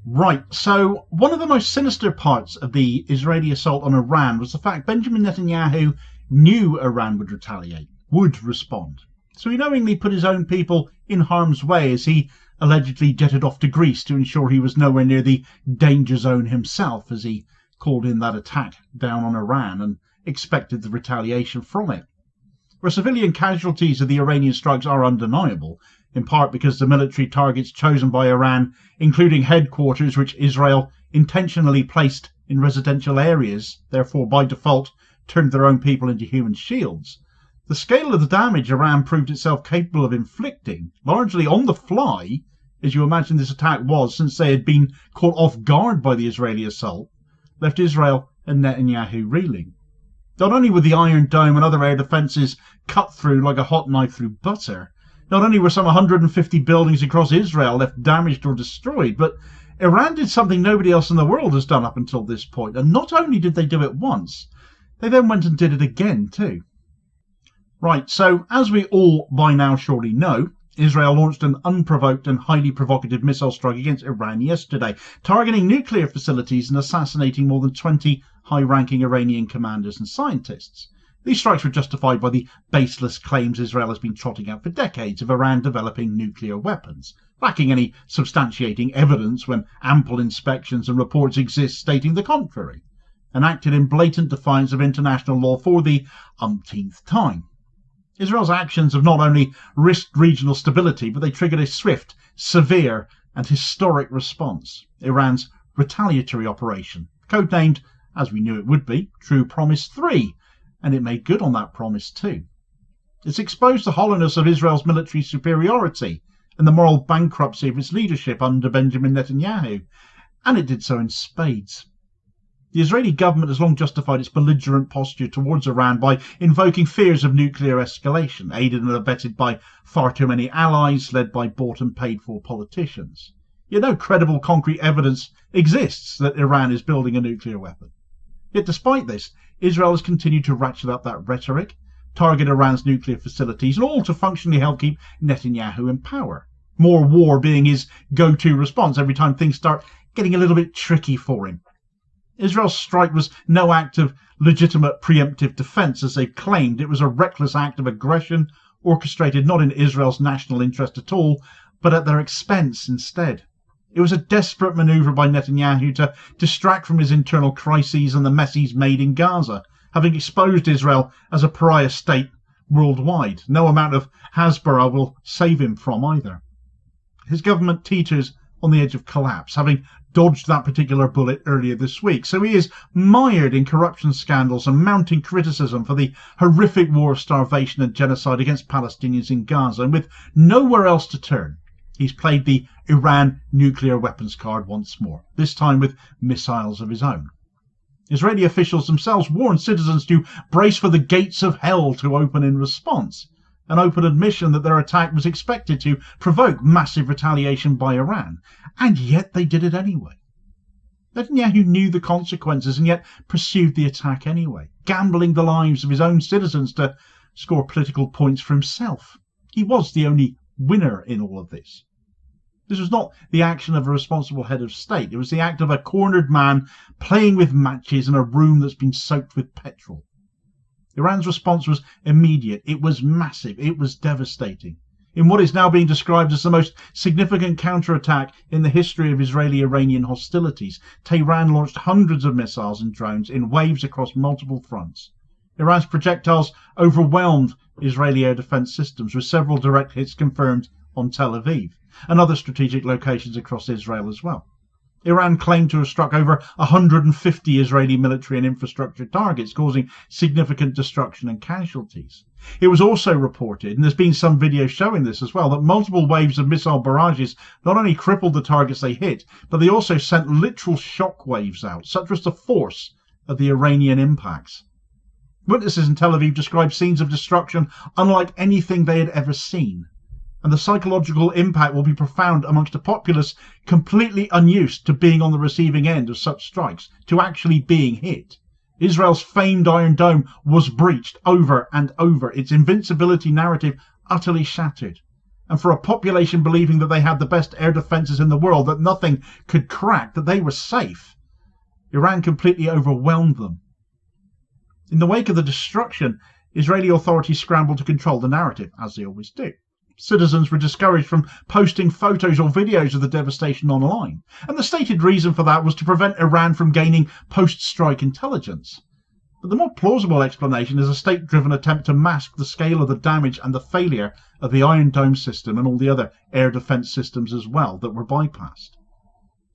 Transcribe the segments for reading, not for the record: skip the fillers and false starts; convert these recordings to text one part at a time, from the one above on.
Right, so one of the most sinister parts of the Israeli assault on Iran was the fact Benjamin Netanyahu knew Iran would retaliate, would respond. So he knowingly put his own people in harm's way as he allegedly jetted off to Greece to ensure he was nowhere near the danger zone himself, as he called in that attack down on Iran and expected the retaliation from it. Where civilian casualties of the Iranian strikes are undeniable, in part because the military targets chosen by Iran, including headquarters which Israel intentionally placed in residential areas, therefore by default turned their own people into human shields. The scale of the damage Iran proved itself capable of inflicting, largely on the fly, as you imagine this attack was since they had been caught off guard by the Israeli assault, left Israel and Netanyahu reeling. Not only were the Iron Dome and other air defences cut through like a hot knife through butter, not only were some 150 buildings across Israel left damaged or destroyed, but Iran did something nobody else in the world has done up until this point. And not only did they do it once, they then went and did it again too. Right, so as we all by now surely know, Israel launched an unprovoked and highly provocative missile strike against Iran yesterday, targeting nuclear facilities and assassinating more than 20 high-ranking Iranian commanders and scientists. These strikes were justified by the baseless claims Israel has been trotting out for decades of Iran developing nuclear weapons, lacking any substantiating evidence when ample inspections and reports exist stating the contrary, and acted in blatant defiance of international law for the umpteenth time. Israel's actions have not only risked regional stability, but they triggered a swift, severe and historic response, Iran's retaliatory operation, codenamed, as we knew it would be, True Promise 3, and it made good on that promise too. It's exposed the hollowness of Israel's military superiority and the moral bankruptcy of its leadership under Benjamin Netanyahu, and it did so in spades. The Israeli government has long justified its belligerent posture towards Iran by invoking fears of nuclear escalation, aided and abetted by far too many allies led by bought and paid for politicians. Yet no credible concrete evidence exists that Iran is building a nuclear weapon. Yet despite this, Israel has continued to ratchet up that rhetoric, target Iran's nuclear facilities, and all to functionally help keep Netanyahu in power. More war being his go-to response every time things start getting a little bit tricky for him. Israel's strike was no act of legitimate preemptive defense, as they've claimed. It was a reckless act of aggression, orchestrated not in Israel's national interest at all, but at their expense instead. It was a desperate maneuver by Netanyahu to distract from his internal crises and the mess he's made in Gaza, having exposed Israel as a pariah state worldwide. No amount of Hasbara will save him from either. His government teeters on the edge of collapse, having dodged that particular bullet earlier this week. So he is mired in corruption scandals and mounting criticism for the horrific war of starvation and genocide against Palestinians in Gaza, and with nowhere else to turn, he's played the Iran nuclear weapons card once more, this time with missiles of his own. Israeli officials themselves warned citizens to brace for the gates of hell to open in response, an open admission that their attack was expected to provoke massive retaliation by Iran, and yet they did it anyway. Netanyahu knew the consequences and yet pursued the attack anyway, gambling the lives of his own citizens to score political points for himself. He was the only winner in all of this. This was not the action of a responsible head of state. It was the act of a cornered man playing with matches in a room that's been soaked with petrol. Iran's response was immediate. It was massive. It was devastating. In what is now being described as the most significant counterattack in the history of Israeli-Iranian hostilities, Tehran launched hundreds of missiles and drones in waves across multiple fronts. Iran's projectiles overwhelmed Israeli air defense systems, with several direct hits confirmed on Tel Aviv and other strategic locations across Israel as well. Iran claimed to have struck over 150 Israeli military and infrastructure targets, causing significant destruction and casualties. It was also reported, and there's been some video showing this as well, that multiple waves of missile barrages not only crippled the targets they hit, but they also sent literal shock waves out. Such was the force of the Iranian impacts. Witnesses in Tel Aviv described scenes of destruction unlike anything they had ever seen. And the psychological impact will be profound amongst a populace completely unused to being on the receiving end of such strikes, to actually being hit. Israel's famed Iron Dome was breached over and over, its invincibility narrative utterly shattered. and for a population believing that they had the best air defences in the world, that nothing could crack, that they were safe, Iran completely overwhelmed them. In the wake of the destruction, Israeli authorities scrambled to control the narrative, as they always do. Citizens were discouraged from posting photos or videos of the devastation online, and the stated reason for that was to prevent Iran from gaining post-strike intelligence. But the more plausible explanation is a state-driven attempt to mask the scale of the damage and the failure of the Iron Dome system and all the other air defence systems as well that were bypassed.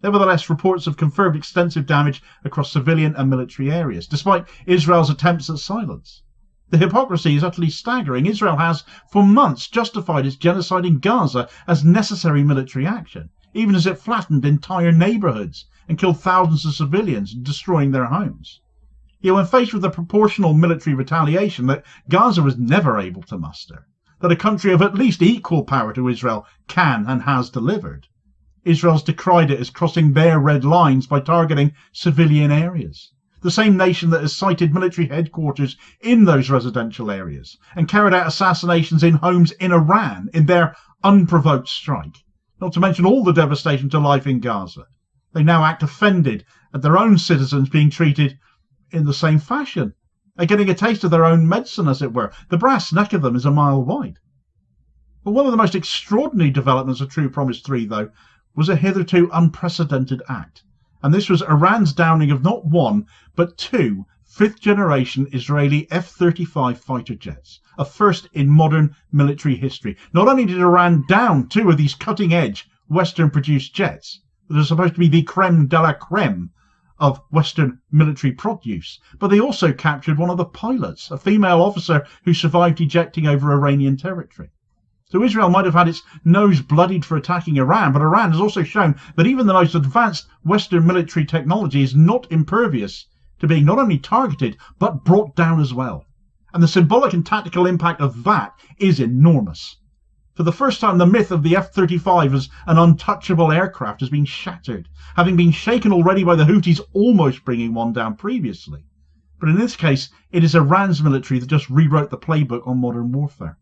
Nevertheless, reports have confirmed extensive damage across civilian and military areas, despite Israel's attempts at silence. The hypocrisy is utterly staggering. Israel has, for months, justified its genocide in Gaza as necessary military action, even as it flattened entire neighbourhoods and killed thousands of civilians, destroying their homes. Yet when faced with the proportional military retaliation that Gaza was never able to muster, that a country of at least equal power to Israel can and has delivered, Israel's decried it as crossing their red lines by targeting civilian areas. The same nation that has cited military headquarters in those residential areas and carried out assassinations in homes in Iran in their unprovoked strike, not to mention all the devastation to life in Gaza. They now act offended at their own citizens being treated in the same fashion. They're getting a taste of their own medicine, as it were. The brass neck of them is a mile wide. But one of the most extraordinary developments of True Promise 3, though, was a hitherto unprecedented act. And this was Iran's downing of not one, but two fifth-generation Israeli F-35 fighter jets, a first in modern military history. Not only did Iran down two of these cutting-edge Western-produced jets that are supposed to be the creme de la creme of Western military produce, but they also captured one of the pilots, a female officer who survived ejecting over Iranian territory. So Israel might have had its nose bloodied for attacking Iran, but Iran has also shown that even the most advanced Western military technology is not impervious to being not only targeted, but brought down as well. And the symbolic and tactical impact of that is enormous. For the first time, the myth of the F-35 as an untouchable aircraft has been shattered, having been shaken already by the Houthis almost bringing one down previously. But in this case, it is Iran's military that just rewrote the playbook on modern warfare.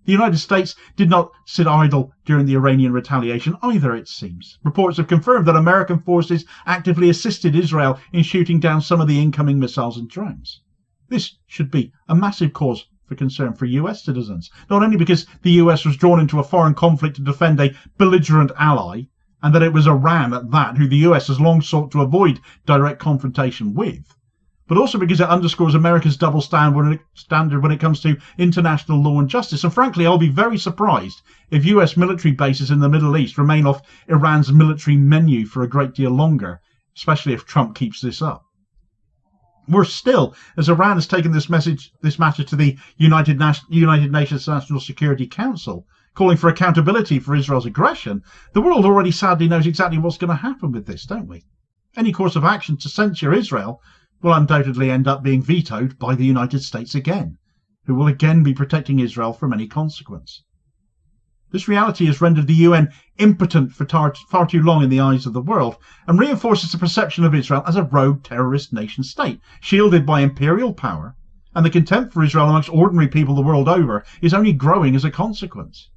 The United States did not sit idle during the Iranian retaliation either, it seems. Reports have confirmed that American forces actively assisted Israel in shooting down some of the incoming missiles and drones. This should be a massive cause for concern for US citizens, not only because the US was drawn into a foreign conflict to defend a belligerent ally, and that it was Iran at that who the US has long sought to avoid direct confrontation with, but also because it underscores America's double standard when it comes to international law and justice. And frankly, I'll be very surprised if US military bases in the Middle East remain off Iran's military menu for a great deal longer, especially if Trump keeps this up. Worse still, as Iran has taken this matter to the United Nations National Security Council, calling for accountability for Israel's aggression, the world already sadly knows exactly what's going to happen with this, don't we? Any course of action to censure Israel will undoubtedly end up being vetoed by the United States again, who will again be protecting Israel from any consequence. This reality has rendered the UN impotent for far too long in the eyes of the world, and reinforces the perception of Israel as a rogue terrorist nation state, shielded by imperial power, and the contempt for Israel amongst ordinary people the world over is only growing as a consequence.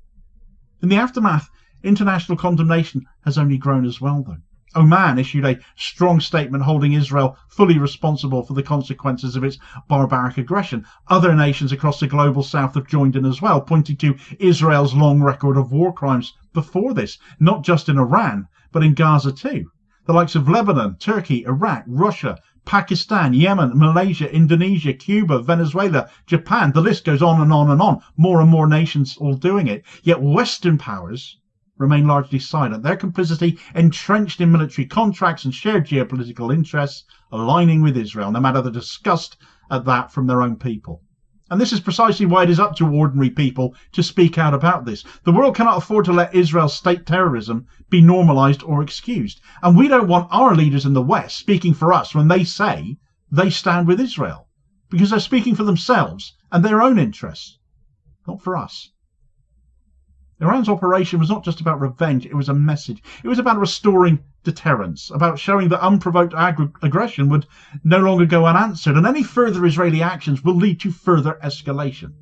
In the aftermath, international condemnation has only grown as well, though. Oman issued a strong statement holding Israel fully responsible for the consequences of its barbaric aggression. Other nations across the global south have joined in as well, pointing to Israel's long record of war crimes before this, not just in Iran, but in Gaza too. The likes of Lebanon, Turkey, Iraq, Russia, Pakistan, Yemen, Malaysia, Indonesia, Cuba, Venezuela, Japan, the list goes on and on and on. More and more nations all doing it. Yet Western powers remain largely silent, their complicity entrenched in military contracts and shared geopolitical interests aligning with Israel, no matter the disgust at that from their own people. And this is precisely why it is up to ordinary people to speak out about this. The world cannot afford to let Israel's state terrorism be normalised or excused. And we don't want our leaders in the West speaking for us when they say they stand with Israel, because they're speaking for themselves and their own interests, not for us. Iran's operation was not just about revenge, it was a message. It was about restoring deterrence, about showing that unprovoked aggression would no longer go unanswered, and any further Israeli actions will lead to further escalation.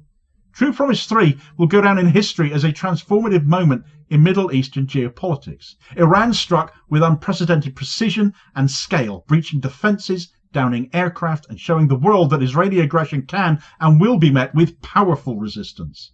True Promise 3 will go down in history as a transformative moment in Middle Eastern geopolitics. Iran struck with unprecedented precision and scale, breaching defences, downing aircraft, and showing the world that Israeli aggression can and will be met with powerful resistance.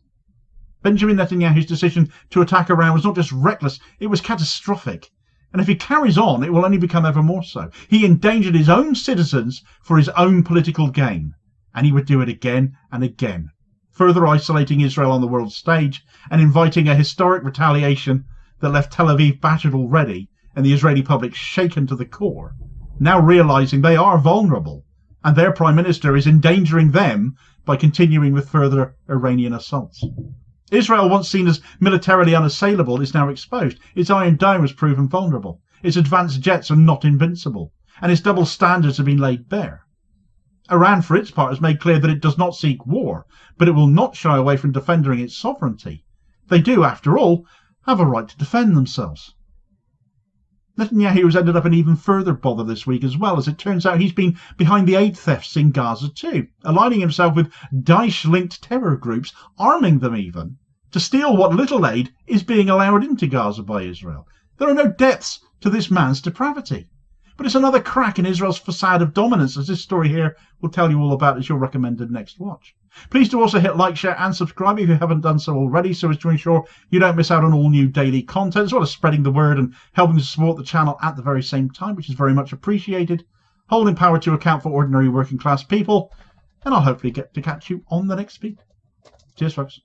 Benjamin Netanyahu's decision to attack Iran was not just reckless, it was catastrophic. And if he carries on, it will only become ever more so. He endangered his own citizens for his own political gain. And he would do it again and again, further isolating Israel on the world stage and inviting a historic retaliation that left Tel Aviv battered already and the Israeli public shaken to the core, now realizing they are vulnerable and their prime minister is endangering them by continuing with further Iranian assaults. Israel, once seen as militarily unassailable, is now exposed. Its Iron Dome has proven vulnerable. Its advanced jets are not invincible, and its double standards have been laid bare. Iran, for its part, has made clear that it does not seek war, but it will not shy away from defending its sovereignty. They do, after all, have a right to defend themselves. Netanyahu has ended up in even further bother this week as well, as it turns out he's been behind the aid thefts in Gaza too, aligning himself with Daesh-linked terror groups, arming them even, to steal what little aid is being allowed into Gaza by Israel. There are no depths to this man's depravity. But it's another crack in Israel's facade of dominance, as this story here will tell you all about as your recommended next watch. Please do also hit like, share and subscribe if you haven't done so already, so as to ensure you don't miss out on all new daily content, as well as spreading the word and helping to support the channel at the very same time, which is very much appreciated. Holding power to account for ordinary working class people, and I'll hopefully get to catch you on the next feed. Cheers, folks.